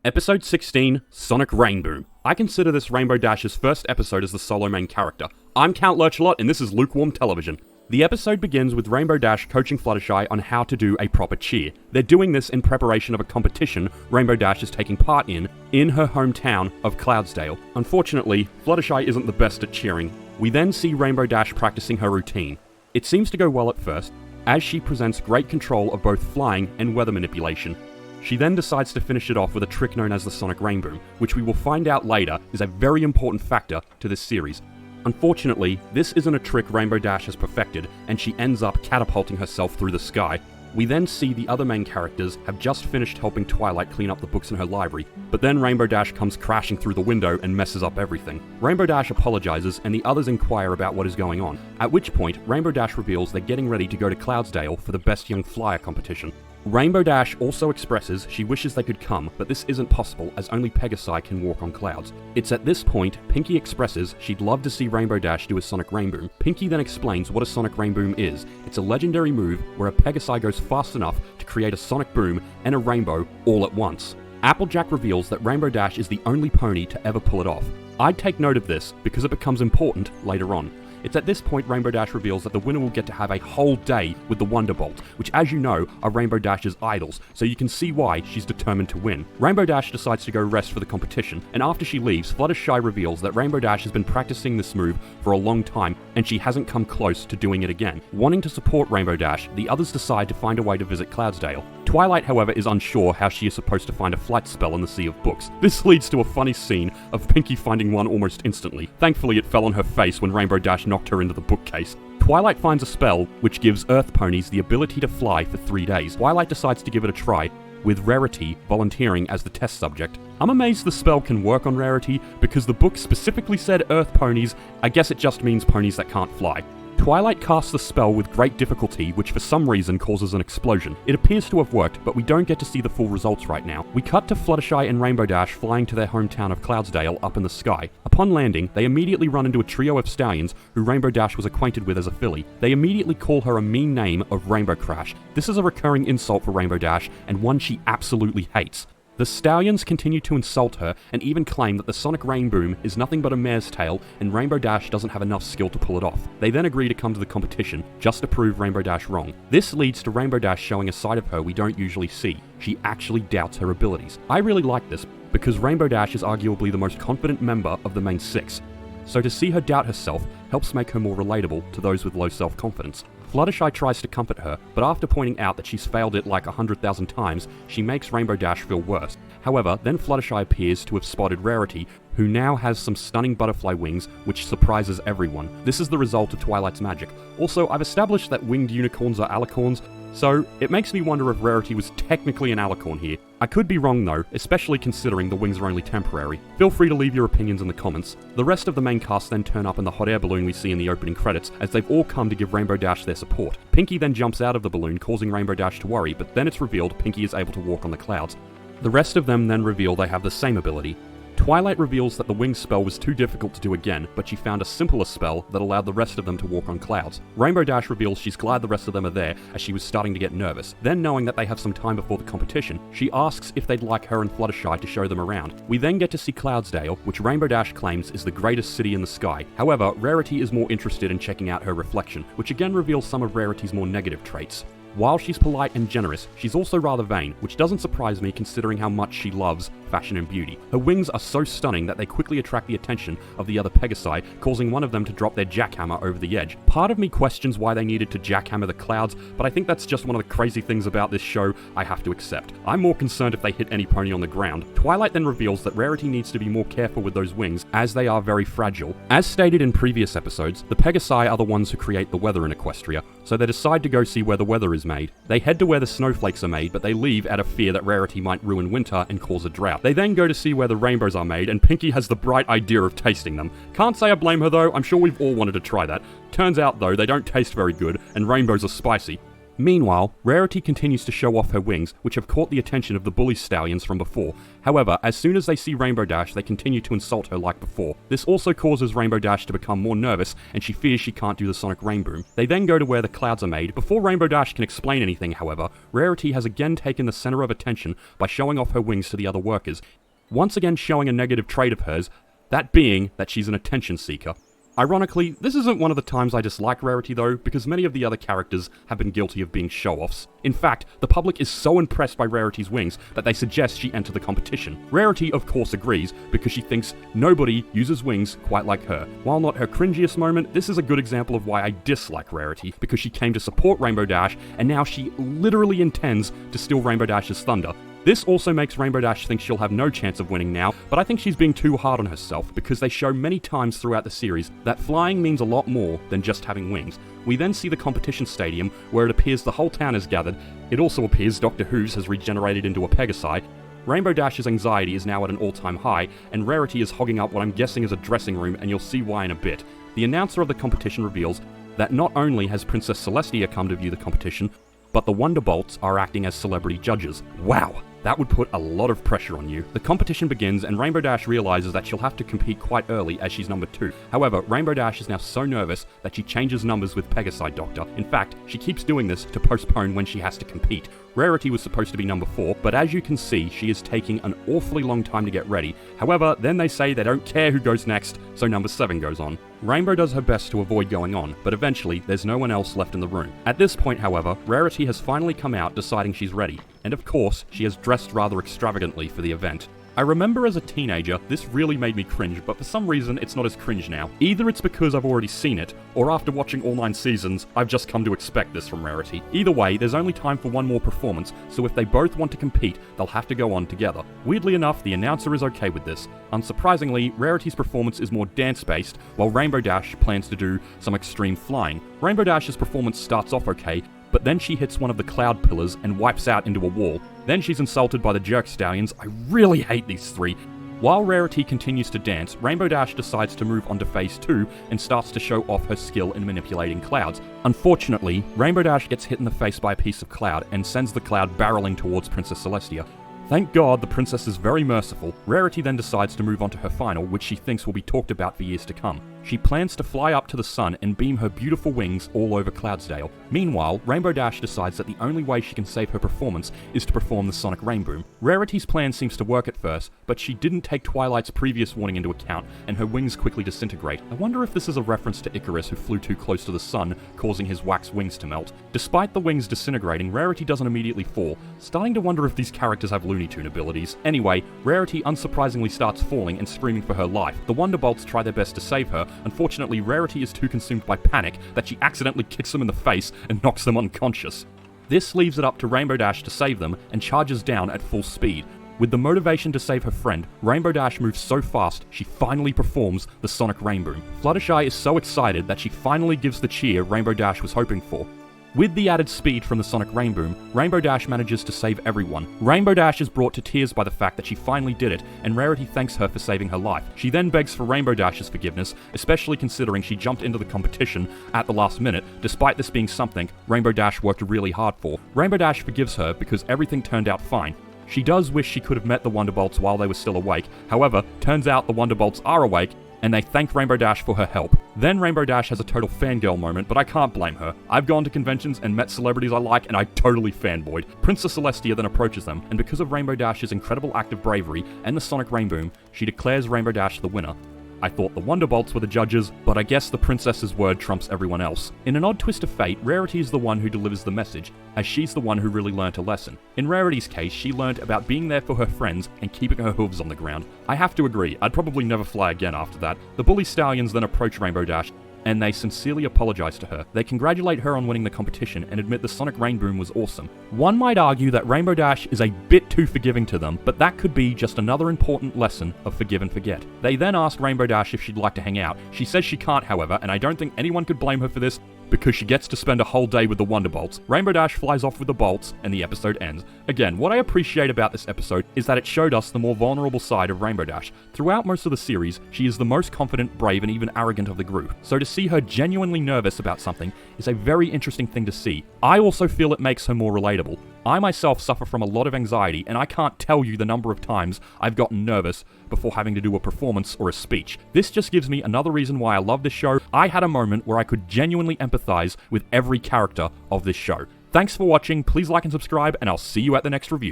Episode 16, Sonic Rainboom. I consider this Rainbow Dash's first episode as the solo main character. I'm Count Lurchlot, and this is Lukewarm Television. The episode begins with Rainbow Dash coaching Fluttershy on how to do a proper cheer. They're doing this in preparation of a competition Rainbow Dash is taking part in her hometown of Cloudsdale. Unfortunately, Fluttershy isn't the best at cheering. We then see Rainbow Dash practicing her routine. It seems to go well at first, as she presents great control of both flying and weather manipulation. She then decides to finish it off with a trick known as the Sonic Rainboom, which we will find out later is a very important factor to this series. Unfortunately, this isn't a trick Rainbow Dash has perfected, and she ends up catapulting herself through the sky. We then see the other main characters have just finished helping Twilight clean up the books in her library, but then Rainbow Dash comes crashing through the window and messes up everything. Rainbow Dash apologizes and the others inquire about what is going on, at which point Rainbow Dash reveals they're getting ready to go to Cloudsdale for the Best Young Flyer competition. Rainbow Dash also expresses she wishes they could come, but this isn't possible as only Pegasi can walk on clouds. It's at this point Pinkie expresses she'd love to see Rainbow Dash do a Sonic Rainboom. Pinkie then explains what a Sonic Rainboom is. It's a legendary move where a Pegasi goes fast enough to create a sonic boom and a rainbow all at once. Applejack reveals that Rainbow Dash is the only pony to ever pull it off. I'd take note of this because it becomes important later on. It's at this point Rainbow Dash reveals that the winner will get to have a whole day with the Wonderbolt, which as you know are Rainbow Dash's idols, so you can see why she's determined to win. Rainbow Dash decides to go rest for the competition, and after she leaves, Fluttershy reveals that Rainbow Dash has been practicing this move for a long time, and she hasn't come close to doing it again. Wanting to support Rainbow Dash, the others decide to find a way to visit Cloudsdale. Twilight, however, is unsure how she is supposed to find a flight spell in the Sea of Books. This leads to a funny scene of Pinkie finding one almost instantly. Thankfully, it fell on her face when Rainbow Dash knocked her into the bookcase. Twilight finds a spell which gives Earth ponies the ability to fly for 3 days. Twilight decides to give it a try, with Rarity volunteering as the test subject. I'm amazed the spell can work on Rarity, because the book specifically said Earth ponies. I guess it just means ponies that can't fly. Twilight casts the spell with great difficulty, which for some reason causes an explosion. It appears to have worked, but we don't get to see the full results right now. We cut to Fluttershy and Rainbow Dash flying to their hometown of Cloudsdale up in the sky. Upon landing, they immediately run into a trio of stallions who Rainbow Dash was acquainted with as a filly. They immediately call her a mean name of Rainbow Crash. This is a recurring insult for Rainbow Dash, and one she absolutely hates. The stallions continue to insult her and even claim that the Sonic Rainboom is nothing but a mare's tail and Rainbow Dash doesn't have enough skill to pull it off. They then agree to come to the competition, just to prove Rainbow Dash wrong. This leads to Rainbow Dash showing a side of her we don't usually see. She actually doubts her abilities. I really like this, because Rainbow Dash is arguably the most confident member of the main 6. So to see her doubt herself helps make her more relatable to those with low self-confidence. Fluttershy tries to comfort her, but after pointing out that she's failed it like 100,000 times, she makes Rainbow Dash feel worse. However, then Fluttershy appears to have spotted Rarity, who now has some stunning butterfly wings, which surprises everyone. This is the result of Twilight's magic. Also, I've established that winged unicorns are alicorns, so it makes me wonder if Rarity was technically an alicorn here. I could be wrong though, especially considering the wings are only temporary. Feel free to leave your opinions in the comments. The rest of the main cast then turn up in the hot air balloon we see in the opening credits, as they've all come to give Rainbow Dash their support. Pinkie then jumps out of the balloon, causing Rainbow Dash to worry, but then it's revealed Pinkie is able to walk on the clouds. The rest of them then reveal they have the same ability. Twilight reveals that the wing spell was too difficult to do again, but she found a simpler spell that allowed the rest of them to walk on clouds. Rainbow Dash reveals she's glad the rest of them are there, as she was starting to get nervous. Then, knowing that they have some time before the competition, she asks if they'd like her and Fluttershy to show them around. We then get to see Cloudsdale, which Rainbow Dash claims is the greatest city in the sky. However, Rarity is more interested in checking out her reflection, which again reveals some of Rarity's more negative traits. While she's polite and generous, she's also rather vain, which doesn't surprise me considering how much she loves fashion and beauty. Her wings are so stunning that they quickly attract the attention of the other Pegasi, causing one of them to drop their jackhammer over the edge. Part of me questions why they needed to jackhammer the clouds, but I think that's just one of the crazy things about this show I have to accept. I'm more concerned if they hit any pony on the ground. Twilight then reveals that Rarity needs to be more careful with those wings, as they are very fragile. As stated in previous episodes, the Pegasi are the ones who create the weather in Equestria, so they decide to go see where the weather is made. They head to where the snowflakes are made, but they leave out of fear that Rarity might ruin winter and cause a drought. They then go to see where the rainbows are made, and Pinkie has the bright idea of tasting them. Can't say I blame her though, I'm sure we've all wanted to try that. Turns out though, they don't taste very good, and rainbows are spicy. Meanwhile, Rarity continues to show off her wings, which have caught the attention of the bully stallions from before. However, as soon as they see Rainbow Dash, they continue to insult her like before. This also causes Rainbow Dash to become more nervous, and she fears she can't do the Sonic Rainboom. They then go to where the clouds are made. Before Rainbow Dash can explain anything, however, Rarity has again taken the center of attention by showing off her wings to the other workers, once again showing a negative trait of hers, that being that she's an attention seeker. Ironically, this isn't one of the times I dislike Rarity though, because many of the other characters have been guilty of being show-offs. In fact, the public is so impressed by Rarity's wings that they suggest she enter the competition. Rarity of course agrees, because she thinks nobody uses wings quite like her. While not her cringiest moment, this is a good example of why I dislike Rarity, because she came to support Rainbow Dash, and now she literally intends to steal Rainbow Dash's thunder. This also makes Rainbow Dash think she'll have no chance of winning now, but I think she's being too hard on herself, because they show many times throughout the series that flying means a lot more than just having wings. We then see the competition stadium, where it appears the whole town is gathered. It also appears Doctor Who's has regenerated into a Pegasi. Rainbow Dash's anxiety is now at an all-time high, and Rarity is hogging up what I'm guessing is a dressing room, and you'll see why in a bit. The announcer of the competition reveals that not only has Princess Celestia come to view the competition, but the Wonderbolts are acting as celebrity judges. Wow! That would put a lot of pressure on you. The competition begins, and Rainbow Dash realizes that she'll have to compete quite early as she's number 2. However, Rainbow Dash is now so nervous that she changes numbers with Pegasi Doctor. In fact, she keeps doing this to postpone when she has to compete. Rarity was supposed to be number 4, but as you can see, she is taking an awfully long time to get ready. However, then they say they don't care who goes next, so number 7 goes on. Rainbow does her best to avoid going on, but eventually there's no one else left in the room. At this point, however, Rarity has finally come out deciding she's ready, and of course, she has dressed rather extravagantly for the event. I remember as a teenager, this really made me cringe, but for some reason, it's not as cringe now. Either it's because I've already seen it, or after watching all 9 seasons, I've just come to expect this from Rarity. Either way, there's only time for one more performance, so if they both want to compete, they'll have to go on together. Weirdly enough, the announcer is okay with this. Unsurprisingly, Rarity's performance is more dance-based, while Rainbow Dash plans to do some extreme flying. Rainbow Dash's performance starts off okay, but then she hits one of the cloud pillars and wipes out into a wall. Then she's insulted by the jerk stallions. I really hate these 3. While Rarity continues to dance, Rainbow Dash decides to move on to phase 2 and starts to show off her skill in manipulating clouds. Unfortunately, Rainbow Dash gets hit in the face by a piece of cloud and sends the cloud barreling towards Princess Celestia. Thank God the princess is very merciful. Rarity then decides to move on to her final, which she thinks will be talked about for years to come. She plans to fly up to the sun and beam her beautiful wings all over Cloudsdale. Meanwhile, Rainbow Dash decides that the only way she can save her performance is to perform the Sonic Rainboom. Rarity's plan seems to work at first, but she didn't take Twilight's previous warning into account, and her wings quickly disintegrate. I wonder if this is a reference to Icarus, who flew too close to the sun, causing his wax wings to melt. Despite the wings disintegrating, Rarity doesn't immediately fall, starting to wonder if these characters have Looney Tune abilities. Anyway, Rarity unsurprisingly starts falling and screaming for her life. The Wonderbolts try their best to save her. Unfortunately, Rarity is too consumed by panic that she accidentally kicks them in the face and knocks them unconscious. This leaves it up to Rainbow Dash to save them and charges down at full speed. With the motivation to save her friend, Rainbow Dash moves so fast she finally performs the Sonic Rainboom. Fluttershy is so excited that she finally gives the cheer Rainbow Dash was hoping for. With the added speed from the Sonic Rainboom, Rainbow Dash manages to save everyone. Rainbow Dash is brought to tears by the fact that she finally did it, and Rarity thanks her for saving her life. She then begs for Rainbow Dash's forgiveness, especially considering she jumped into the competition at the last minute, despite this being something Rainbow Dash worked really hard for. Rainbow Dash forgives her because everything turned out fine. She does wish she could have met the Wonderbolts while they were still awake. However, turns out the Wonderbolts are awake, and they thank Rainbow Dash for her help. Then Rainbow Dash has a total fangirl moment, but I can't blame her. I've gone to conventions and met celebrities I like, and I totally fanboyed. Princess Celestia then approaches them, and because of Rainbow Dash's incredible act of bravery and the Sonic Rainboom, she declares Rainbow Dash the winner. I thought the Wonderbolts were the judges, but I guess the princess's word trumps everyone else. In an odd twist of fate, Rarity is the one who delivers the message, as she's the one who really learnt a lesson. In Rarity's case, she learnt about being there for her friends and keeping her hooves on the ground. I have to agree, I'd probably never fly again after that. The bully stallions then approach Rainbow Dash, and they sincerely apologize to her. They congratulate her on winning the competition and admit the Sonic Rainboom was awesome. One might argue that Rainbow Dash is a bit too forgiving to them, but that could be just another important lesson of forgive and forget. They then ask Rainbow Dash if she'd like to hang out. She says she can't, however, and I don't think anyone could blame her for this, because she gets to spend a whole day with the Wonderbolts. Rainbow Dash flies off with the bolts, and the episode ends. Again, what I appreciate about this episode is that it showed us the more vulnerable side of Rainbow Dash. Throughout most of the series, she is the most confident, brave, and even arrogant of the group. So to see her genuinely nervous about something is a very interesting thing to see. I also feel it makes her more relatable. I myself suffer from a lot of anxiety, and I can't tell you the number of times I've gotten nervous before having to do a performance or a speech. This just gives me another reason why I love this show. I had a moment where I could genuinely empathize with every character of this show. Thanks for watching, please like and subscribe, and I'll see you at the next review.